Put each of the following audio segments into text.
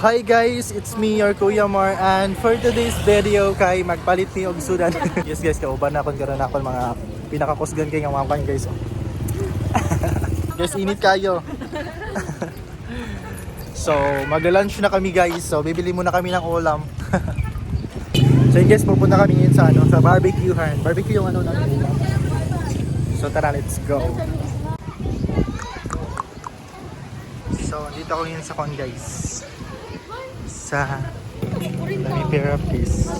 Hi guys, it's me, your Kuya Mar, and for today's video kay magpalit ni og sudan. Yes guys, kauban na kon karon ako mga pinakakusgan kay nga mga guys. Guys, init kayo. So, magla-lunch na kami guys. So, bibili muna kami ng ulam. So, yun guys, pupunta kami ngayon sa sa barbecuehan. Barbecue yung namin ulam. So, tara, let's go. So, dito ako ngayon sa con guys. Sa Pera Place.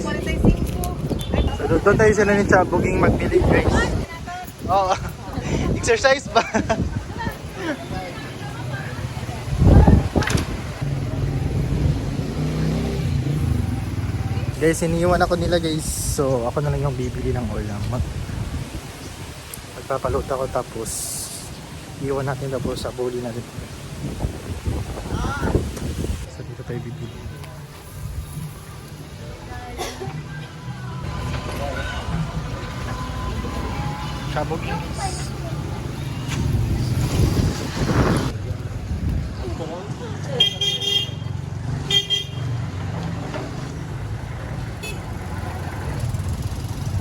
So, doon tayo sila ni Chabuging magpili guys. Oh, exercise ba? Guys, iniiwan ako nila guys. So, ako na lang yung bibili ng ulam. Magpapaload ako tapos iwan natin tapos sa buli natin. So, dito tayo bibili. Chabog.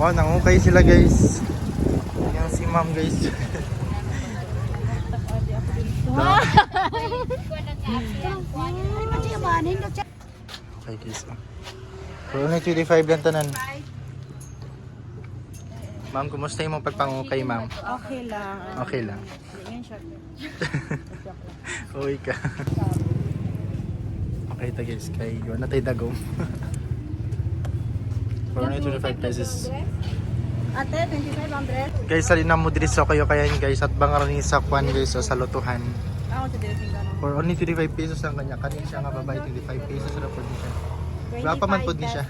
Wow, nangukay sila guys. Yan si ma'am guys. Okay guys. Pero na 25 lang tanan. Ma'am, kumusta yung pagpangukay ma'am? Okay lang. Okay lang. Uy ka. Okay ito guys, kay yun na tayo dagom. For only 25 pesos. Ate, 2500. Guys, salina mo diri sa kayo kaya guys at bangaran ni sa kwan guys sa lutuhan. Ako sa dressing ka For only 25 pesos lang kanya. Kanin siya nga babae 25 pesos na po siya. Wala pa man po ni siya.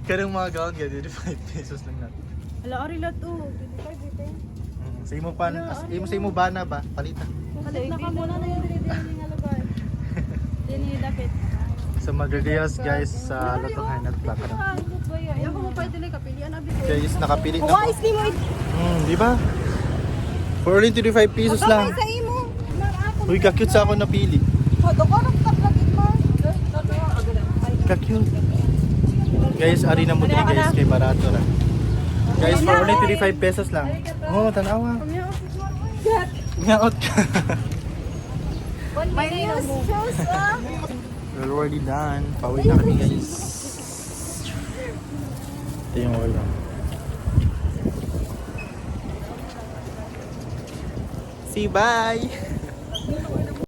Karang mga gown kaya 25 pesos lang natin. Hala, ori lot to. 25 ito. Sa imo pan, sa imo bana ba? Palitan. Palit na ka muna na yung dito nga lugar. Dini dapit. So magre-reels guys sa lutuhan at baka na. Ako mo pa dili kapilian abi. Guys, nakapili na Wise po. ni mo. Di ba? For only 25 pesos lang. Sa imo. Uy, ka-cute sa ako napili. Dokorok tap lagit mo. Ka-cute. Guys, ari na mo dili guys kay barato ra. Guys, for only 25 pesos lang. Oh, tanawa. Ngaot ka. My news shows We're already done. Pauwi na kami guys. Ito yung ulam. See, bye!